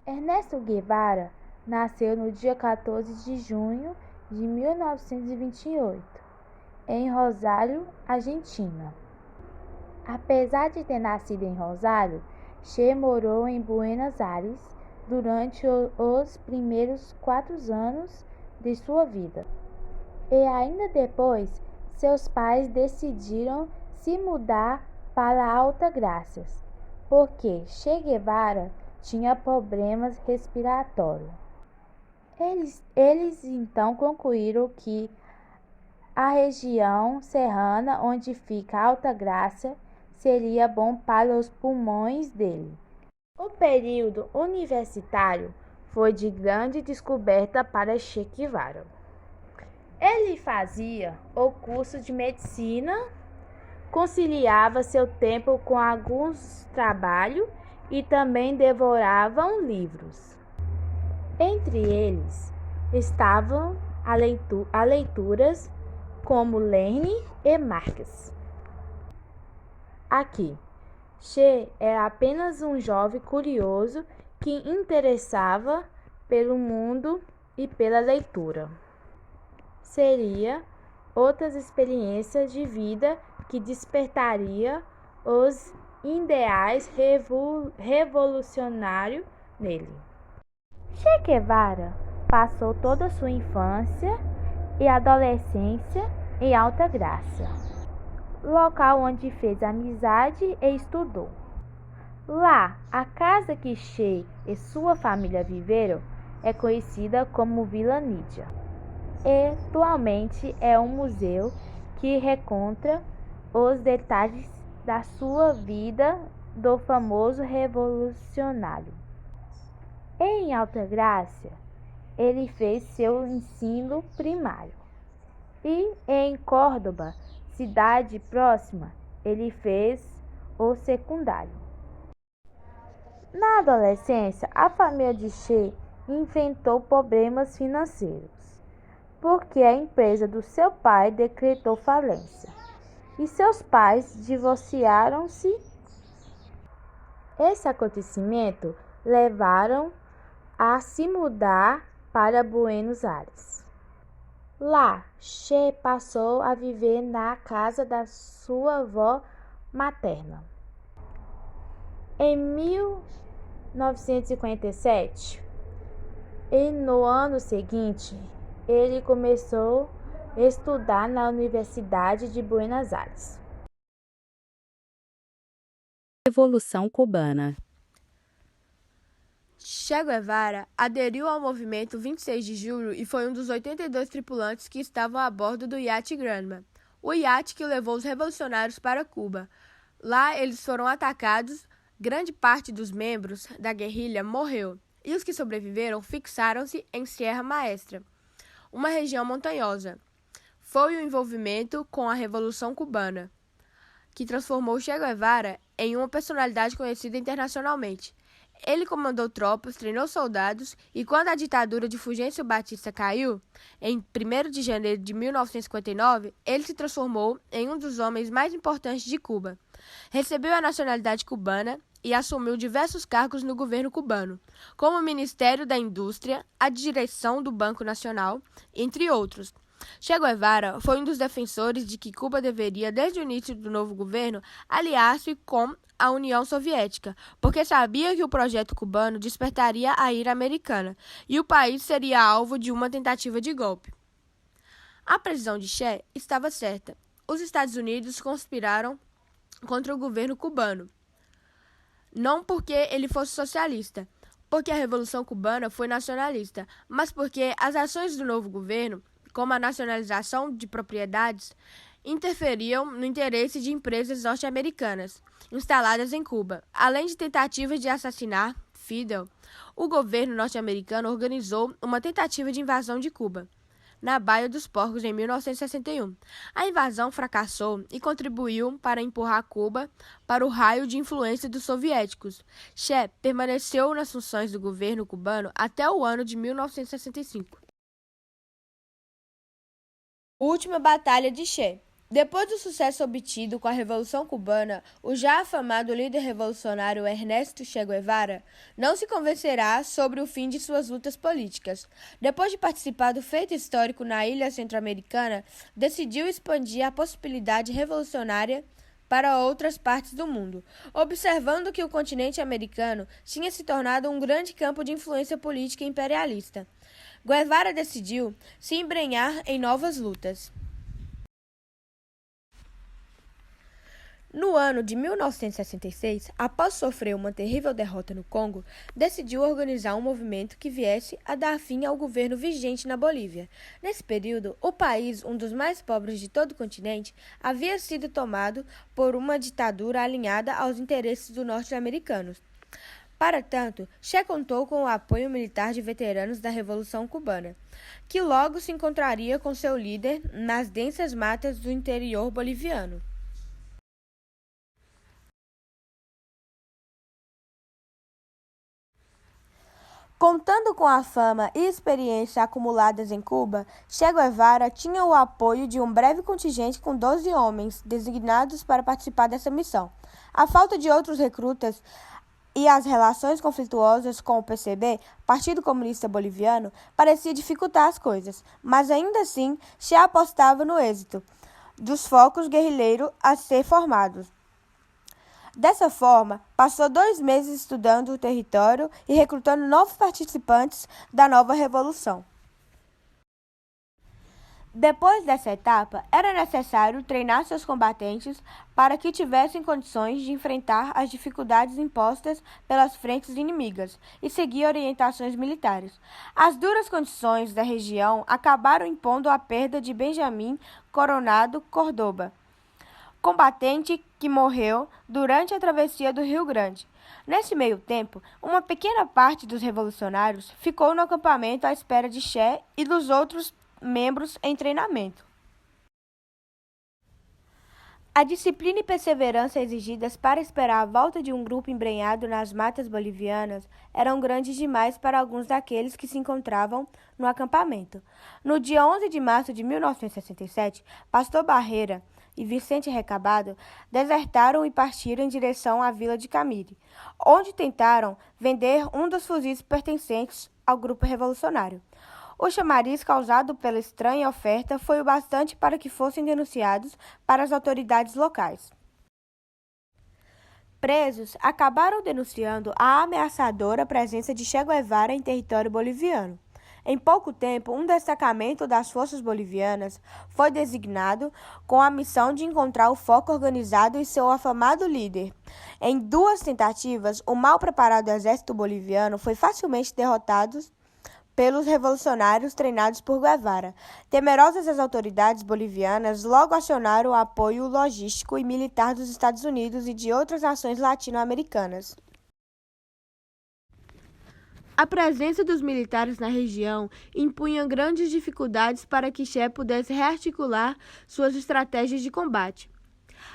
Ernesto Guevara nasceu no dia 14 de junho de 1928, em Rosário, Argentina. Apesar de ter nascido em Rosário, Che morou em Buenos Aires durante os primeiros 4 anos de sua vida. E ainda depois, seus pais decidiram se mudar para Altagraças, porque Che Guevara tinha problemas respiratórios. Eles então concluíram que a região serrana onde fica Altagraça seria bom para os pulmões dele. O período universitário foi de grande descoberta para Che Guevara. Ele fazia o curso de medicina, conciliava seu tempo com alguns trabalhos e também devorava livros. Entre eles estavam a leituras como Lenin e Marx. Aqui, Che era apenas um jovem curioso que interessava pelo mundo e pela leitura. Seria outras experiências de vida que despertaria os ideais revolucionários nele. Che Guevara passou toda a sua infância e adolescência em Altagraça, local onde fez amizade e estudou. Lá, a casa que Che e sua família viveram é conhecida como Vila Nídia. E atualmente é um museu que reconta os detalhes da sua vida do famoso revolucionário. Em Altagraça, ele fez seu ensino primário e em Córdoba, cidade próxima, ele fez o secundário. Na adolescência, a família de Che enfrentou problemas financeiros, porque a empresa do seu pai decretou falência e seus pais divorciaram-se. Esse acontecimento levaram a se mudar para Buenos Aires. Lá, Che passou a viver na casa da sua avó materna. Em 1957, e no ano seguinte, ele começou a estudar na Universidade de Buenos Aires. Revolução Cubana. Che Guevara aderiu ao movimento 26 de julho e foi um dos 82 tripulantes que estavam a bordo do iate Granma, o iate que levou os revolucionários para Cuba. Lá eles foram atacados, grande parte dos membros da guerrilha morreu, e os que sobreviveram fixaram-se em Sierra Maestra, uma região montanhosa. Foi o envolvimento com a Revolução Cubana que transformou Che Guevara em uma personalidade conhecida internacionalmente. Ele comandou tropas, treinou soldados e, quando a ditadura de Fulgêncio Batista caiu, em 1º de janeiro de 1959, ele se transformou em um dos homens mais importantes de Cuba. Recebeu a nacionalidade cubana e assumiu diversos cargos no governo cubano, como o Ministério da Indústria, a direção do Banco Nacional, entre outros. Che Guevara foi um dos defensores de que Cuba deveria, desde o início do novo governo, aliar-se com a União Soviética, porque sabia que o projeto cubano despertaria a ira americana e o país seria alvo de uma tentativa de golpe. A prisão de Che estava certa. Os Estados Unidos conspiraram contra o governo cubano, não porque ele fosse socialista, porque a Revolução Cubana foi nacionalista, mas porque as ações do novo governo, como a nacionalização de propriedades, interferiam no interesse de empresas norte-americanas instaladas em Cuba. Além de tentativas de assassinar Fidel, o governo norte-americano organizou uma tentativa de invasão de Cuba, na Baía dos Porcos, em 1961. A invasão fracassou e contribuiu para empurrar Cuba para o raio de influência dos soviéticos. Che permaneceu nas funções do governo cubano até o ano de 1965. Última batalha de Che. Depois do sucesso obtido com a Revolução Cubana, o já afamado líder revolucionário Ernesto Che Guevara não se convencerá sobre o fim de suas lutas políticas. Depois de participar do feito histórico na ilha centro-americana, decidiu expandir a possibilidade revolucionária para outras partes do mundo, observando que o continente americano tinha se tornado um grande campo de influência política imperialista. Guevara decidiu se embrenhar em novas lutas. No ano de 1966, após sofrer uma terrível derrota no Congo, decidiu organizar um movimento que viesse a dar fim ao governo vigente na Bolívia. Nesse período, o país, um dos mais pobres de todo o continente, havia sido tomado por uma ditadura alinhada aos interesses dos norte-americanos. Para tanto, Che contou com o apoio militar de veteranos da Revolução Cubana, que logo se encontraria com seu líder nas densas matas do interior boliviano. Contando com a fama e experiência acumuladas em Cuba, Che Guevara tinha o apoio de um breve contingente com 12 homens designados para participar dessa missão. A falta de outros recrutas e as relações conflituosas com o PCB, Partido Comunista Boliviano, parecia dificultar as coisas, mas ainda assim Che apostava no êxito dos focos guerrilheiros a ser formados. Dessa forma, passou 2 meses estudando o território e recrutando novos participantes da nova revolução. Depois dessa etapa, era necessário treinar seus combatentes para que tivessem condições de enfrentar as dificuldades impostas pelas frentes inimigas e seguir orientações militares. As duras condições da região acabaram impondo a perda de Benjamin Coronado Córdoba, combatente que morreu durante a travessia do Rio Grande. Nesse meio tempo, uma pequena parte dos revolucionários ficou no acampamento à espera de Che e dos outros membros em treinamento. A disciplina e perseverança exigidas para esperar a volta de um grupo embrenhado nas matas bolivianas eram grandes demais para alguns daqueles que se encontravam no acampamento. No dia 11 de março de 1967, Pastor Barreira e Vicente Recabado desertaram e partiram em direção à vila de Camiri, onde tentaram vender um dos fuzis pertencentes ao grupo revolucionário. O chamariz causado pela estranha oferta foi o bastante para que fossem denunciados para as autoridades locais. Presos acabaram denunciando a ameaçadora presença de Che Guevara em território boliviano. Em pouco tempo, um destacamento das forças bolivianas foi designado com a missão de encontrar o foco organizado e seu afamado líder. Em 2 tentativas, o mal preparado exército boliviano foi facilmente derrotado pelos revolucionários treinados por Guevara. Temerosas as autoridades bolivianas logo acionaram o apoio logístico e militar dos Estados Unidos e de outras nações latino-americanas. A presença dos militares na região impunha grandes dificuldades para que Che pudesse rearticular suas estratégias de combate.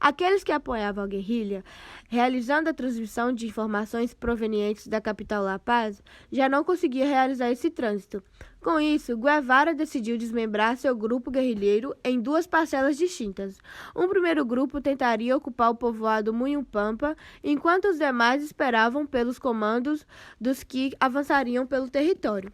Aqueles que apoiavam a guerrilha, realizando a transmissão de informações provenientes da capital La Paz, já não conseguiam realizar esse trânsito. Com isso, Guevara decidiu desmembrar seu grupo guerrilheiro em 2 parcelas distintas. Um primeiro grupo tentaria ocupar o povoado Munhupampa, enquanto os demais esperavam pelos comandos dos que avançariam pelo território.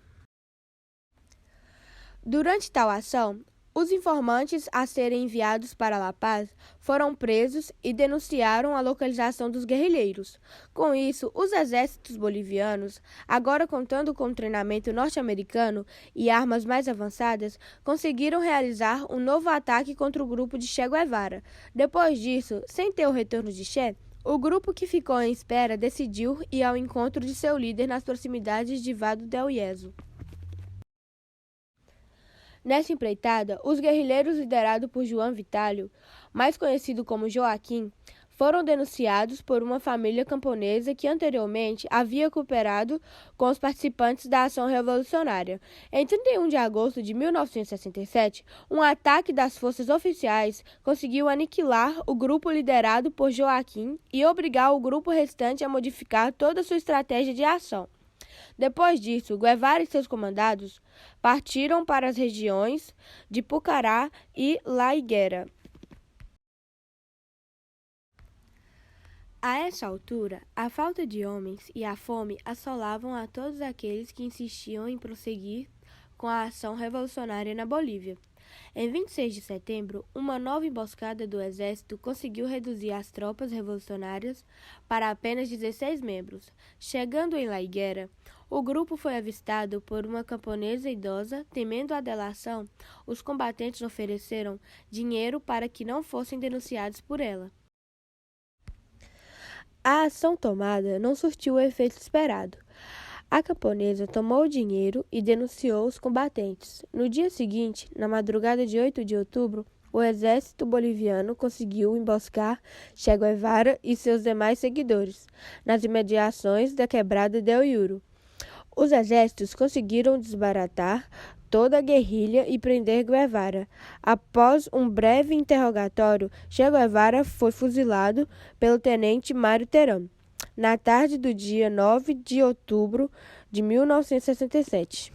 Durante tal ação, os informantes a serem enviados para La Paz foram presos e denunciaram a localização dos guerrilheiros. Com isso, os exércitos bolivianos, agora contando com treinamento norte-americano e armas mais avançadas, conseguiram realizar um novo ataque contra o grupo de Che Guevara. Depois disso, sem ter o retorno de Che, o grupo que ficou em espera decidiu ir ao encontro de seu líder nas proximidades de Vado del Yeso. Nessa empreitada, os guerrilheiros liderados por João Vitálio, mais conhecido como Joaquim, foram denunciados por uma família camponesa que anteriormente havia cooperado com os participantes da ação revolucionária. Em 31 de agosto de 1967, um ataque das forças oficiais conseguiu aniquilar o grupo liderado por Joaquim e obrigar o grupo restante a modificar toda a sua estratégia de ação. Depois disso, Guevara e seus comandados partiram para as regiões de Pucará e La Higuera. A essa altura, a falta de homens e a fome assolavam a todos aqueles que insistiam em prosseguir com a ação revolucionária na Bolívia. Em 26 de setembro, uma nova emboscada do exército conseguiu reduzir as tropas revolucionárias para apenas 16 membros. Chegando em La Higuera, o grupo foi avistado por uma camponesa idosa. Temendo a delação, os combatentes ofereceram dinheiro para que não fossem denunciados por ela. A ação tomada não surtiu o efeito esperado. A camponesa tomou o dinheiro e denunciou os combatentes. No dia seguinte, na madrugada de 8 de outubro, o exército boliviano conseguiu emboscar Che Guevara e seus demais seguidores nas imediações da quebrada del Yuro. Os exércitos conseguiram desbaratar toda a guerrilha e prender Guevara. Após um breve interrogatório, Che Guevara foi fuzilado pelo tenente Mário Terán, na tarde do dia 9 de outubro de 1967.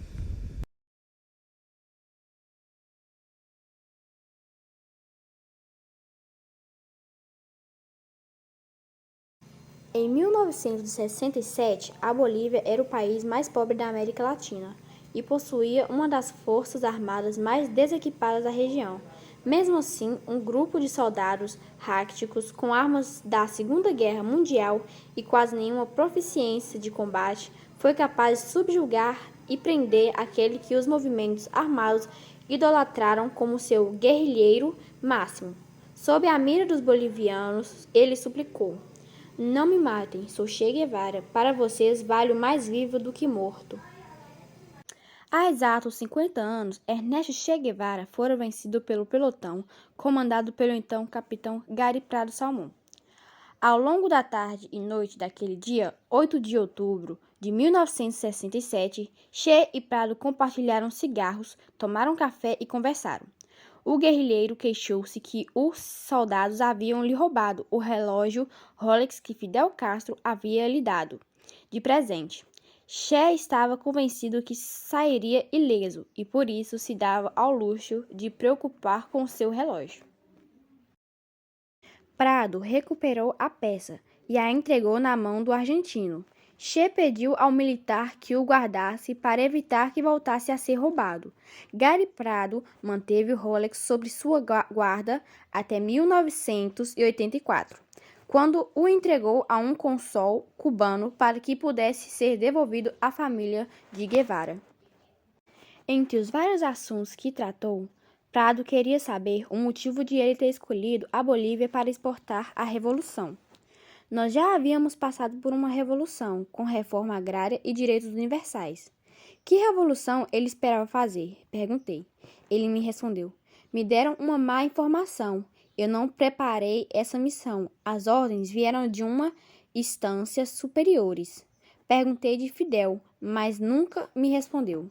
Em 1967, a Bolívia era o país mais pobre da América Latina e possuía uma das forças armadas mais desequipadas da região. Mesmo assim, um grupo de soldados ráquicos com armas da Segunda Guerra Mundial e quase nenhuma proficiência de combate foi capaz de subjugar e prender aquele que os movimentos armados idolatraram como seu guerrilheiro máximo. Sob a mira dos bolivianos, ele suplicou: "Não me matem, sou Che Guevara. Para vocês valho mais vivo do que morto." Há exatos 50 anos, Ernesto Che Guevara fora vencido pelo pelotão, comandado pelo então capitão Gary Prado Salmão. Ao longo da tarde e noite daquele dia, 8 de outubro de 1967, Che e Prado compartilharam cigarros, tomaram café e conversaram. O guerrilheiro queixou-se que os soldados haviam lhe roubado o relógio Rolex que Fidel Castro havia lhe dado de presente. Che estava convencido que sairia ileso e por isso se dava ao luxo de preocupar com seu relógio. Prado recuperou a peça e a entregou na mão do argentino. Che pediu ao militar que o guardasse para evitar que voltasse a ser roubado. Gary Prado manteve o Rolex sob sua guarda até 1984. Quando o entregou a um cônsul cubano para que pudesse ser devolvido à família de Guevara. Entre os vários assuntos que tratou, Prado queria saber o motivo de ele ter escolhido a Bolívia para exportar a revolução. "Nós já havíamos passado por uma revolução, com reforma agrária e direitos universais." "Que revolução ele esperava fazer?" perguntei. Ele me respondeu: "Me deram uma má informação. Eu não preparei essa missão. As ordens vieram de uma instâncias superiores." Perguntei de Fidel, mas nunca me respondeu.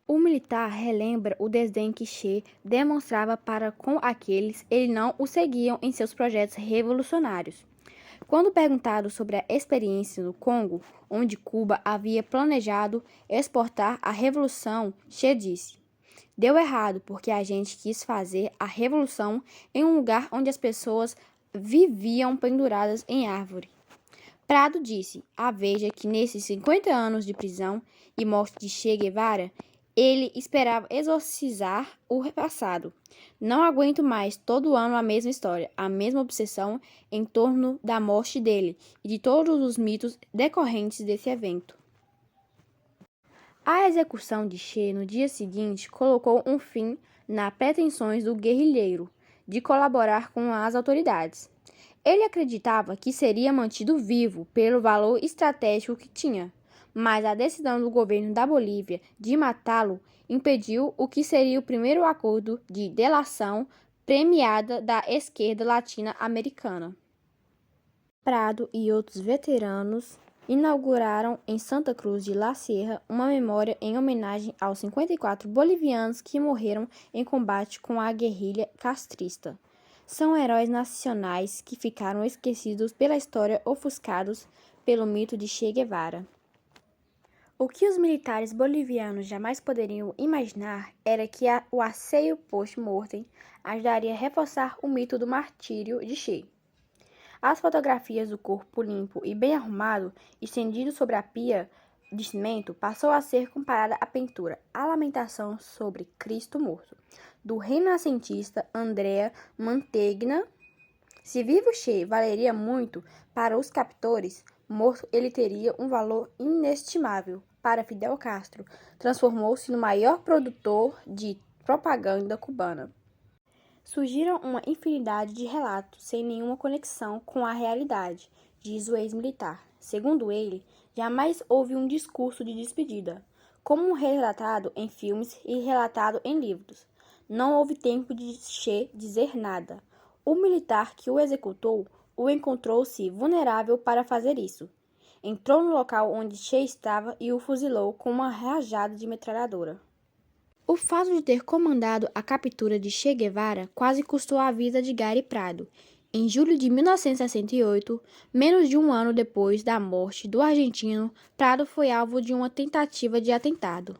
O militar relembra o desdém que Che demonstrava para com aqueles que não o seguiam em seus projetos revolucionários. Quando perguntado sobre a experiência no Congo, onde Cuba havia planejado exportar a revolução, Che disse: "Deu errado porque a gente quis fazer a revolução em um lugar onde as pessoas viviam penduradas em árvore." Prado disse à Veja que nesses 50 anos de prisão e morte de Che Guevara, ele esperava exorcizar o passado. "Não aguento mais todo ano a mesma história, a mesma obsessão em torno da morte dele e de todos os mitos decorrentes desse evento." A execução de Che no dia seguinte colocou um fim nas pretensões do guerrilheiro de colaborar com as autoridades. Ele acreditava que seria mantido vivo pelo valor estratégico que tinha, mas a decisão do governo da Bolívia de matá-lo impediu o que seria o primeiro acordo de delação premiada da esquerda latino-americana. Prado e outros veteranos inauguraram em Santa Cruz de la Sierra uma memória em homenagem aos 54 bolivianos que morreram em combate com a guerrilha castrista. São heróis nacionais que ficaram esquecidos pela história, ofuscados pelo mito de Che Guevara. O que os militares bolivianos jamais poderiam imaginar era que o asseio post-mortem ajudaria a reforçar o mito do martírio de Che. As fotografias do corpo limpo e bem arrumado, estendido sobre a pia de cimento, passou a ser comparada à pintura A Lamentação sobre Cristo Morto, do renascentista Andrea Mantegna. Se vivo Che valeria muito para os captores, morto ele teria um valor inestimável. Para Fidel Castro, transformou-se no maior produtor de propaganda cubana. Surgiram uma infinidade de relatos sem nenhuma conexão com a realidade, diz o ex-militar. Segundo ele, jamais houve um discurso de despedida, como relatado em filmes e relatado em livros. Não houve tempo de Che dizer nada. O militar que o executou o encontrou-se vulnerável para fazer isso. Entrou no local onde Che estava e o fuzilou com uma rajada de metralhadora. O fato de ter comandado a captura de Che Guevara quase custou a vida de Gary Prado. Em julho de 1968, menos de um ano depois da morte do argentino, Prado foi alvo de uma tentativa de atentado.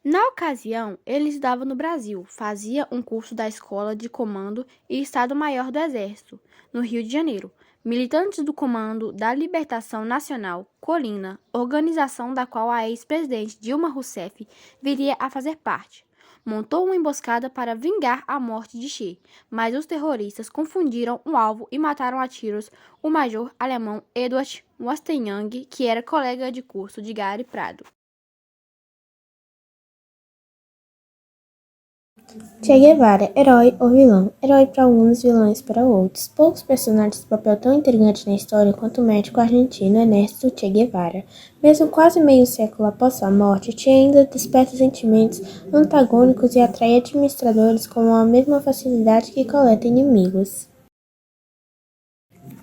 Na ocasião, ele estudava no Brasil, fazia um curso da Escola de Comando e Estado-Maior do Exército, no Rio de Janeiro. Militantes do Comando da Libertação Nacional, Colina, organização da qual a ex-presidente Dilma Rousseff viria a fazer parte, montou uma emboscada para vingar a morte de Che, mas os terroristas confundiram o alvo e mataram a tiros o major alemão Eduard Mostanyang, que era colega de curso de Gary Prado. Che Guevara, herói ou vilão? Herói para alguns, vilões para outros. Poucos personagens têm papel tão intrigante na história quanto o médico argentino Ernesto Che Guevara. Mesmo quase meio século após sua morte, Che ainda desperta sentimentos antagônicos e atrai administradores com a mesma facilidade que coleta inimigos.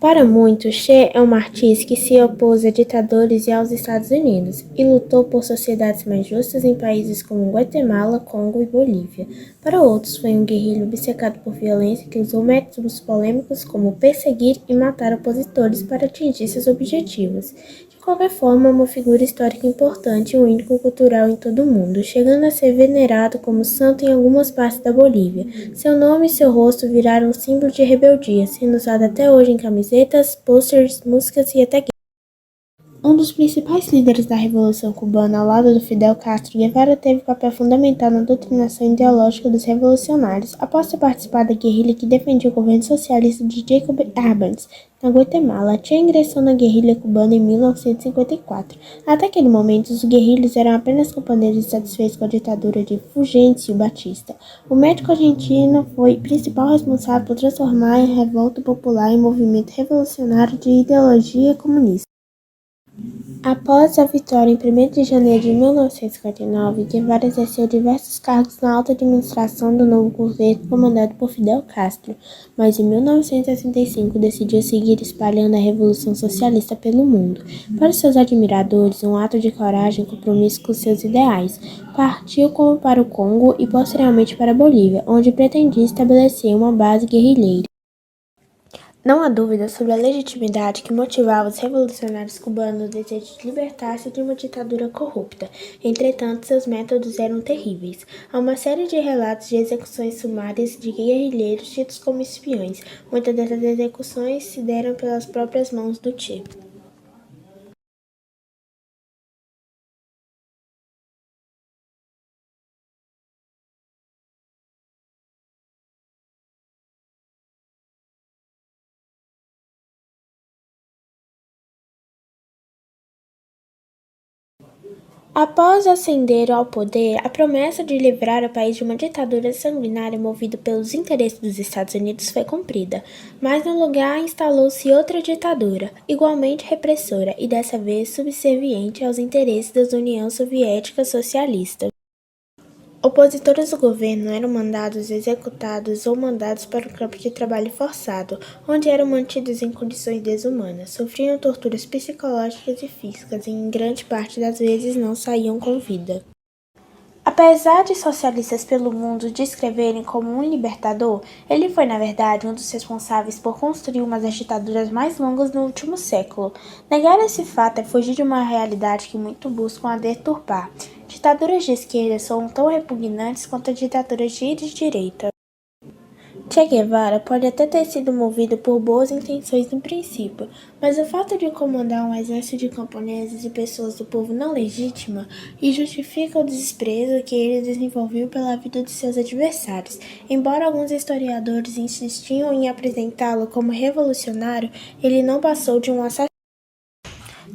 Para muitos, Che é um martiri que se opôs a ditadores e aos Estados Unidos, e lutou por sociedades mais justas em países como Guatemala, Congo e Bolívia. Para outros, foi um guerrilheiro obcecado por violência que usou métodos polêmicos como perseguir e matar opositores para atingir seus objetivos. De qualquer forma, é uma figura histórica importante e um ícone cultural em todo o mundo, chegando a ser venerado como santo em algumas partes da Bolívia. Seu nome e seu rosto viraram um símbolo de rebeldia, sendo usado até hoje em camisetas, posters, músicas e até games. Um dos principais líderes da Revolução Cubana, ao lado do Fidel Castro, Guevara teve papel fundamental na doutrinação ideológica dos revolucionários, após ter participado da guerrilha que defendia o governo socialista de Jacob Arbenz, na Guatemala. Che ingressou na guerrilha cubana em 1954. Até aquele momento, os guerrilheiros eram apenas companheiros insatisfeitos com a ditadura de Fulgêncio Batista. O médico argentino foi principal responsável por transformar a revolta popular em movimento revolucionário de ideologia comunista. Após a vitória em 1º de janeiro de 1959, Guevara exerceu diversos cargos na alta administração do novo governo comandado por Fidel Castro, mas em 1965 decidiu seguir espalhando a Revolução Socialista pelo mundo. Para seus admiradores, um ato de coragem e compromisso com seus ideais, partiu como para o Congo e posteriormente para a Bolívia, onde pretendia estabelecer uma base guerrilheira. Não há dúvida sobre a legitimidade que motivava os revolucionários cubanos no desejo de libertar-se de uma ditadura corrupta. Entretanto, seus métodos eram terríveis. Há uma série de relatos de execuções sumárias de guerrilheiros tidos como espiões. Muitas dessas execuções se deram pelas próprias mãos do Che. Após ascender ao poder, a promessa de livrar o país de uma ditadura sanguinária movida pelos interesses dos Estados Unidos foi cumprida, mas no lugar instalou-se outra ditadura, igualmente repressora e dessa vez subserviente aos interesses da União Soviética Socialista. Opositores do governo eram mandados, executados ou mandados para o campo de trabalho forçado, onde eram mantidos em condições desumanas, sofriam torturas psicológicas e físicas e, em grande parte das vezes, não saíam com vida. Apesar de socialistas pelo mundo descreverem como um libertador, ele foi, na verdade, um dos responsáveis por construir uma das ditaduras mais longas no último século. Negar esse fato é fugir de uma realidade que muitos buscam a deturpar. Ditaduras de esquerda são tão repugnantes quanto as ditaduras de direita. Che Guevara pode até ter sido movido por boas intenções no princípio, mas o fato de comandar um exército de camponeses e pessoas do povo não legítima e justifica o desprezo que ele desenvolveu pela vida de seus adversários. Embora alguns historiadores insistiam em apresentá-lo como revolucionário, ele não passou de um assassino.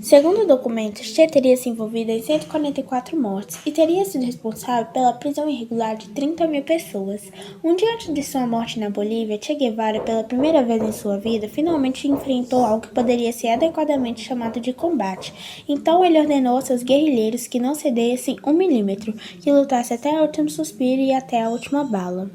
Segundo documentos, Che teria se envolvido em 144 mortes e teria sido responsável pela prisão irregular de 30.000 pessoas. Um dia antes de sua morte na Bolívia, Che Guevara, pela primeira vez em sua vida, finalmente enfrentou algo que poderia ser adequadamente chamado de combate. Então ele ordenou aos seus guerrilheiros que não cedessem 1 milímetro, que lutassem até o último suspiro e até a última bala.